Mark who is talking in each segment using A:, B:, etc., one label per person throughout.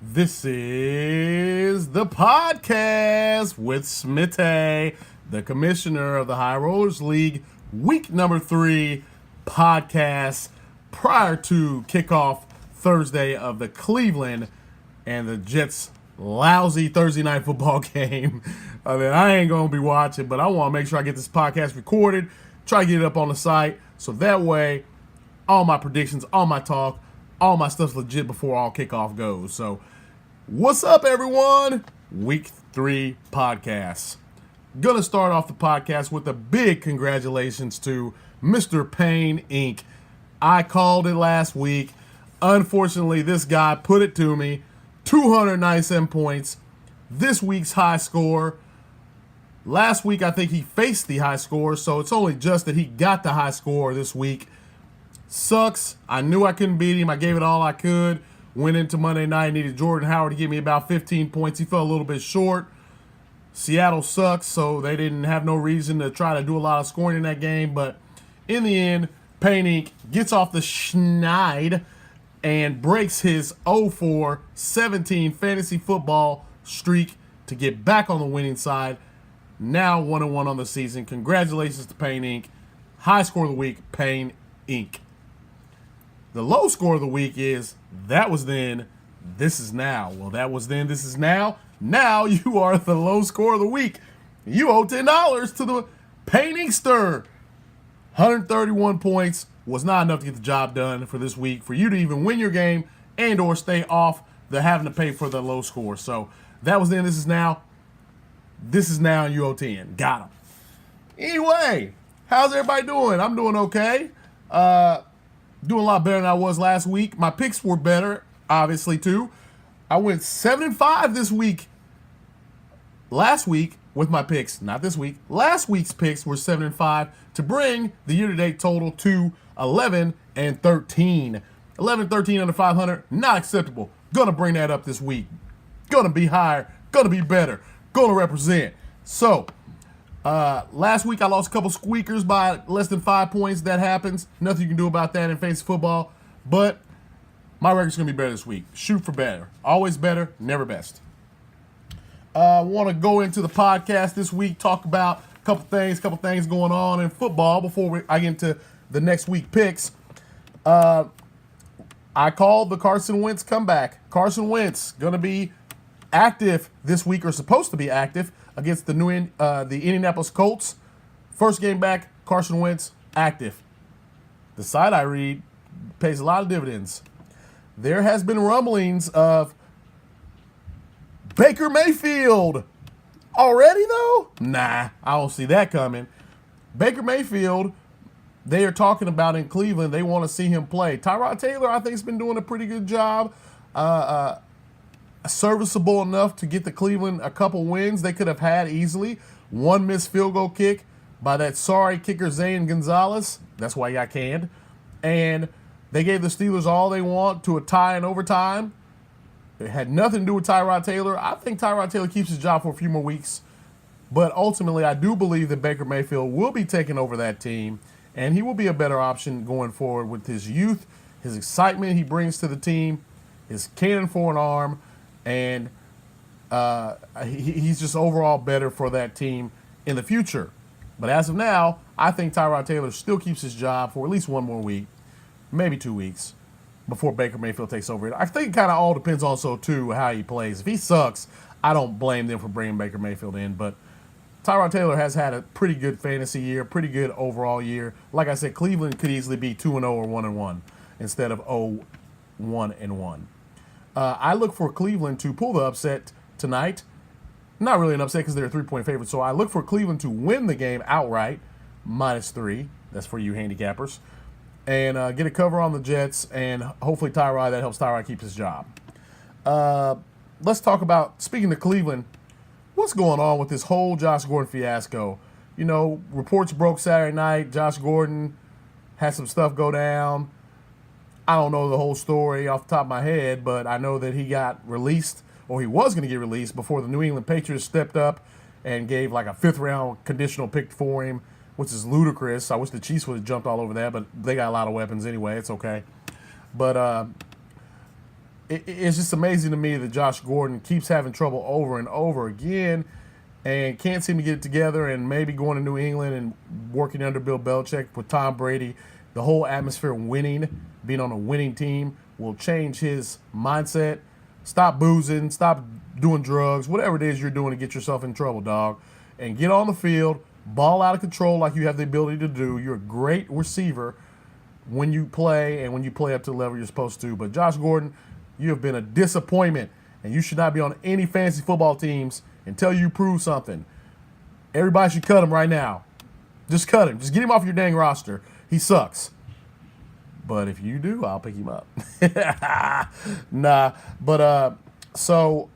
A: This is the podcast with Smitty, the commissioner of the High Rollers League, week number 3 podcast prior to kickoff Thursday of the Cleveland and the Jets' lousy Thursday night football game that I ain't going to be watching, but I want to make sure I get this podcast recorded, try to get it up on the site, so that way all my predictions, all my talk, all my stuff's legit before all kickoff goes. So, what's up, everyone? Week 3 podcast. Gonna start off the podcast with a big congratulations to Mr. Payne Inc. I called it last week. Unfortunately, this guy put it to me. 297 points. This week's high score. Last week, I think he faced the high score, so it's only just that he got the high score this week. Sucks. I knew I couldn't beat him. I gave it all I could. Went into Monday night, needed Jordan Howard to give me about 15 points. He fell a little bit short. Seattle sucks, so they didn't have no reason to try to do a lot of scoring in that game. But in the end, Payne Inc. gets off the schneid and breaks his 0-4-17 fantasy football streak to get back on the winning side. Now 1-1 on the season. Congratulations to Payne Inc. High score of the week, Payne Inc. The low score of the week is that was then, this is now. Well, that was then, this is now. Now you are the low score of the week. You owe $10 to the Payne Inkster. 131 points was not enough to get the job done for this week for you to even win your game and or stay off the having to pay for the low score. So that was then, this is now. This is now, and you owe 10. Got him. Anyway, how's everybody doing? I'm doing okay. Doing a lot better than I was last week. My picks were better, obviously, too. I went 7-5 this week. Last week with my picks, not this week. Last week's picks were 7-5 to bring the year-to-date total to 11-13. 11-13 under 500, not acceptable. Gonna bring that up this week. Gonna be higher. Gonna be better. Gonna represent. So, last week I lost a couple squeakers by less than 5 points. That happens. Nothing you can do about that in fantasy football. But my record's going to be better this week. Shoot for better. Always better, never best. I want to go into the podcast this week, talk about a couple things going on in football before I get into the next week picks. I called the Carson Wentz comeback. Carson Wentz going to be active this week, or supposed to be active, against the Indianapolis Colts. First game back, Carson Wentz, active. The site I read pays a lot of dividends. There has been rumblings of Baker Mayfield. Already, though? Nah, I don't see that coming. Baker Mayfield, they are talking about in Cleveland. They want to see him play. Tyrod Taylor, I think, has been doing a pretty good job. Serviceable enough to get the Cleveland a couple wins they could have had easily. One missed field goal kick by that sorry kicker Zane Gonzalez. That's why he got canned. And they gave the Steelers all they want to a tie in overtime. It had nothing to do with Tyrod Taylor. I think Tyrod Taylor keeps his job for a few more weeks. But ultimately, I do believe that Baker Mayfield will be taking over that team. And he will be a better option going forward with his youth, his excitement he brings to the team, his cannon for an arm. And he's just overall better for that team in the future. But as of now, I think Tyrod Taylor still keeps his job for at least one more week, maybe 2 weeks, before Baker Mayfield takes over. I think it kind of all depends also, too, how he plays. If he sucks, I don't blame them for bringing Baker Mayfield in. But Tyrod Taylor has had a pretty good fantasy year, pretty good overall year. Like I said, Cleveland could easily be 2-0 or 1-1 instead of 0-1-1. I look for Cleveland to pull the upset tonight. Not really an upset because they're a 3-point favorite. So I look for Cleveland to win the game outright, -3. That's for you handicappers. And get a cover on the Jets. And hopefully Tyrod, that helps Tyrod keep his job. Let's talk about, speaking of Cleveland, what's going on with this whole Josh Gordon fiasco. You know, reports broke Saturday night. Josh Gordon had some stuff go down. I don't know the whole story off the top of my head, but I know that he got released, or he was going to get released, before the New England Patriots stepped up and gave like a 5th-round conditional pick for him, which is ludicrous. I wish the Chiefs would have jumped all over that, but they got a lot of weapons anyway. It's okay. But it's just amazing to me that Josh Gordon keeps having trouble over and over again and can't seem to get it together, and maybe going to New England and working under Bill Belichick with Tom Brady, the whole atmosphere of winning, being on a winning team, will change his mindset. Stop boozing, stop doing drugs, whatever it is you're doing to get yourself in trouble, dog, and get on the field, ball out of control like you have the ability to do. You're a great receiver when you play and when you play up to the level you're supposed to. But Josh Gordon, you have been a disappointment, and you should not be on any fantasy football teams until you prove something. Everybody should cut him right now. Just cut him. Just get him off your dang roster. He sucks. But if you do, I'll pick him up. Nah. But so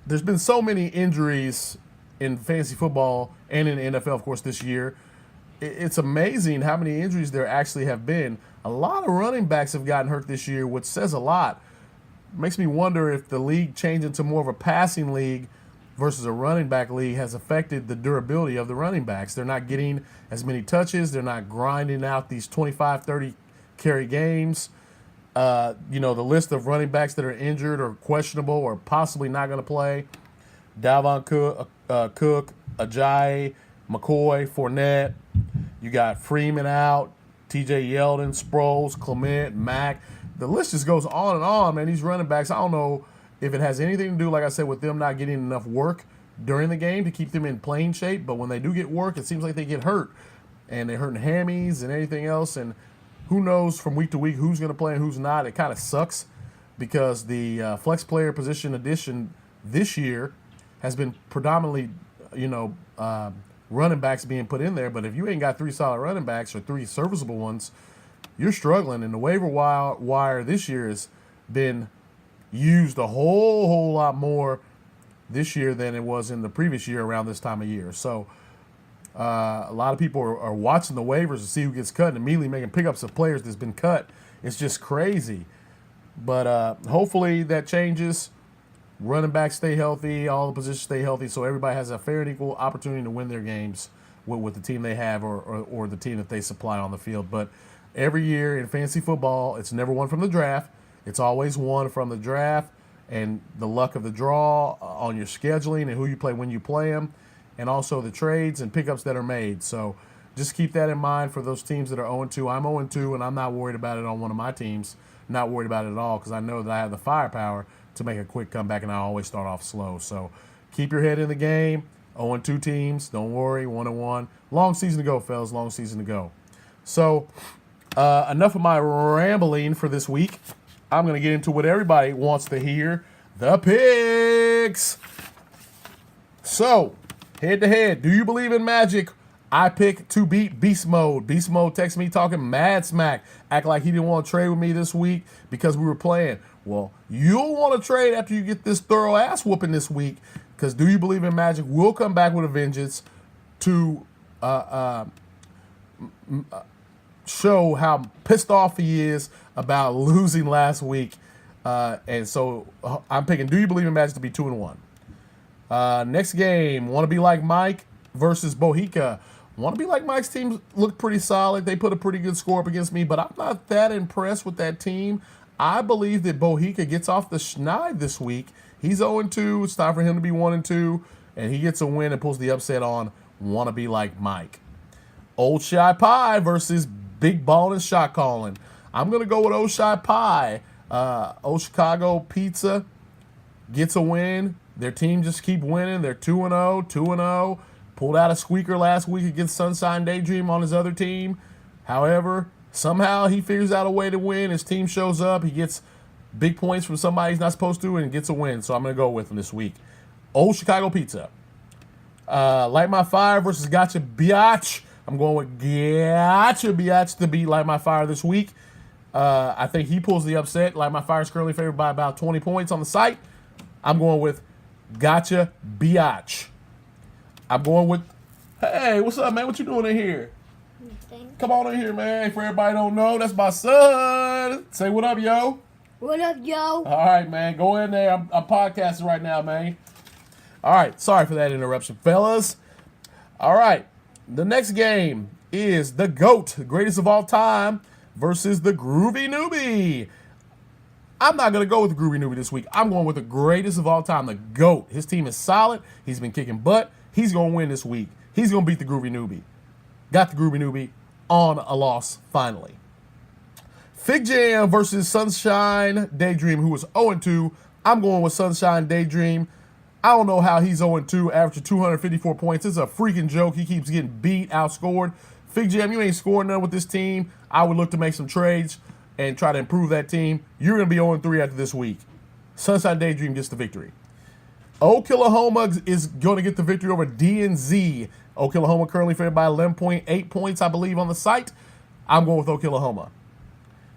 A: there's been so many injuries in fantasy football and in the NFL, of course, this year. It's amazing how many injuries there actually have been. A lot of running backs have gotten hurt this year, which says a lot. Makes me wonder if the league changing to more of a passing league versus a running back league has affected the durability of the running backs. They're not getting as many touches. They're not grinding out these 25, 30 carry games. The list of running backs that are injured or questionable or possibly not going to play: Dalvin Cook, Ajayi, McCoy, Fournette. You got Freeman out, TJ Yeldon, Sproles, Clement, Mack. The list just goes on and on, man. These running backs, I don't know if it has anything to do, like I said, with them not getting enough work during the game to keep them in playing shape. But when they do get work, it seems like they get hurt. And they're hurting hammies and anything else. And who knows from week to week who's going to play and who's not. It kind of sucks because the flex player position addition this year has been predominantly, running backs being put in there. But if you ain't got 3 solid running backs or 3 serviceable ones, you're struggling. And the waiver wire this year has been used a whole lot more this year than it was in the previous year around this time of year. So a lot of people are watching the waivers to see who gets cut and immediately making pickups of players that's been cut. It's just crazy. But hopefully that changes. Running backs stay healthy, all the positions stay healthy, so everybody has a fair and equal opportunity to win their games with the team they have or the team that they supply on the field. But every year in fantasy football, it's never won from the draft. It's always won from the draft and the luck of the draw on your scheduling and who you play when you play them, and also the trades and pickups that are made. So just keep that in mind for those teams that are 0-2. I'm 0-2, and I'm not worried about it on one of my teams. Not worried about it at all because I know that I have the firepower to make a quick comeback, and I always start off slow. So keep your head in the game. 0-2 teams. Don't worry. 1-1. Long season to go, fellas. Long season to go. So enough of my rambling for this week. I'm going to get into what everybody wants to hear, the picks. So, head-to-head, do you believe in magic? I pick to beat Beast Mode. Beast Mode texts me talking mad smack. Act like he didn't want to trade with me this week because we were playing. Well, you'll want to trade after you get this thorough ass whooping this week because Do You Believe in Magic will come back with a vengeance to show how pissed off he is about losing last week. And so I'm picking Do You Believe in Magic to be 2-1. Next game, Want to Be Like Mike versus Bohica. Want to Be Like Mike's team looked pretty solid. They put a pretty good score up against me, but I'm not that impressed with that team. I believe that Bohica gets off the schneid this week. He's 0-2. It's time for him to be 1-2, and he gets a win and pulls the upset on Want to Be Like Mike. Old Shy Pie versus Big Ball and Shot Calling. I'm going to go with Old Shy Pie. Old Chicago Pizza gets a win. Their team just keep winning. They're 2-0, 2-0. Pulled out a squeaker last week against Sunshine Daydream on his other team. However, somehow he figures out a way to win. His team shows up. He gets big points from somebody he's not supposed to and gets a win. So I'm going to go with him this week. Old Chicago Pizza. Light My Fire versus Gotcha Biatch. I'm going with Gotcha Biatch to beat Light My Fire this week. I think he pulls the upset. Light My Fire is currently favored by about 20 points on the site. I'm going with Gotcha Biatch. I'm going with, hey, what's up, man? What you doing in here?
B: Nothing.
A: Come on in here, man. For everybody don't know, that's my son. Say what up, yo.
B: What up, yo?
A: All right, man. Go in there. I'm podcasting right now, man. All right. Sorry for that interruption, fellas. All right. The next game is the GOAT, greatest of all time, versus the Groovy Newbie. I'm not going to go with the Groovy Newbie this week. I'm going with the greatest of all time, the GOAT. His team is solid. He's been kicking butt. He's going to win this week. He's going to beat the Groovy Newbie. Got the Groovy Newbie on a loss finally. Fig Jam versus Sunshine Daydream, who was 0-2. I'm going with Sunshine Daydream. I don't know how he's 0-2 after 254 points. It's a freaking joke. He keeps getting beat, outscored. Fig Jam, you ain't scoring none with this team. I would look to make some trades and try to improve that team. You're going to be 0-3 after this week. Sunshine Daydream gets the victory. Oklahoma is going to get the victory over DNZ. Oklahoma currently favored by 11.8 points, I believe, on the site. I'm going with Oklahoma.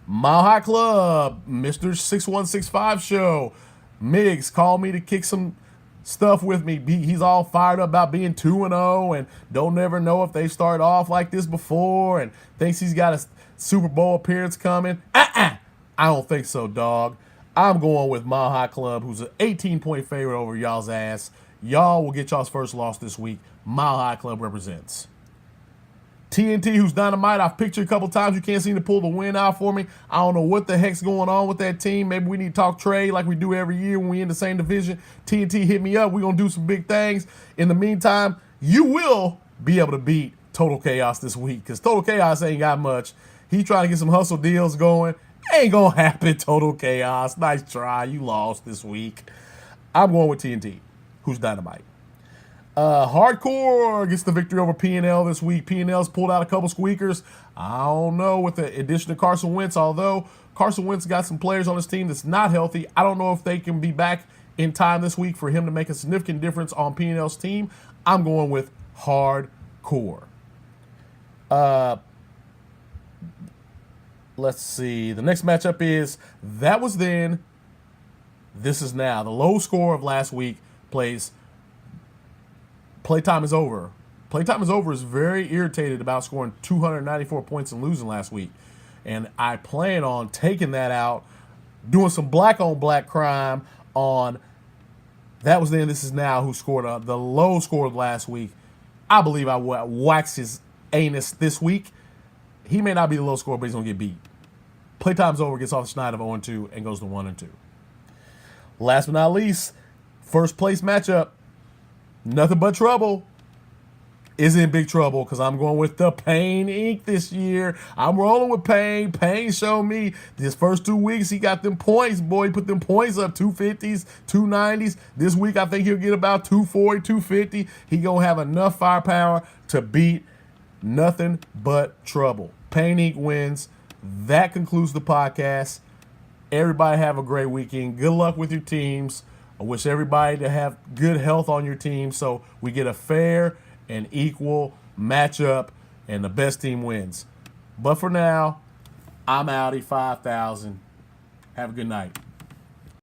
A: Mile High Club, Mr. 6165 show. Miggs called me to kick some stuff with me. He's all fired up about being 2-0 and don't never know if they started off like this before and thinks he's got a Super Bowl appearance coming. I don't think so, dog. I'm going with Mile High Club, who's an 18-point favorite over y'all's ass. Y'all will get y'all's first loss this week. Mile High Club represents. TNT, who's dynamite. I've picked you a couple times. You can't seem to pull the win out for me. I don't know what the heck's going on with that team. Maybe we need to talk trade like we do every year when we in the same division. TNT, hit me up. We're going to do some big things. In the meantime, you will be able to beat Total Chaos this week because Total Chaos ain't got much. He trying to get some hustle deals going. Ain't going to happen, Total Chaos. Nice try. You lost this week. I'm going with TNT, who's dynamite. Hardcore gets the victory over P&L this week. P&L's pulled out a couple squeakers. I don't know with the addition of Carson Wentz, although Carson Wentz got some players on his team that's not healthy. I don't know if they can be back in time this week for him to make a significant difference on P&L's team. I'm going with Hardcore. Let's see. The next matchup is That Was Then, This Is Now. The low score of last week plays Playtime is Over. Playtime is Over is very irritated about scoring 294 points and losing last week. And I plan on taking that out, doing some black-on-black crime on That Was Then, This Is Now, who scored the low score of last week. I believe I will wax his anus this week. He may not be the low scorer, but he's going to get beat. Playtime's Over gets off the schneid of 0-2 and goes to 1-2. Last but not least, first place matchup. Nothing But Trouble is in big trouble because I'm going with the Pain Inc. this year. I'm rolling with Pain. Pain showed me his first 2 weeks he got them points, boy. He put them points up, 250s, 290s. This week I think he'll get about 240, 250. He going to have enough firepower to beat Nothing But Trouble. Pain Inc. wins. That concludes the podcast. Everybody have a great weekend. Good luck with your teams. I wish everybody to have good health on your team so we get a fair and equal matchup and the best team wins. But for now, I'm Audi 5000. Have a good night.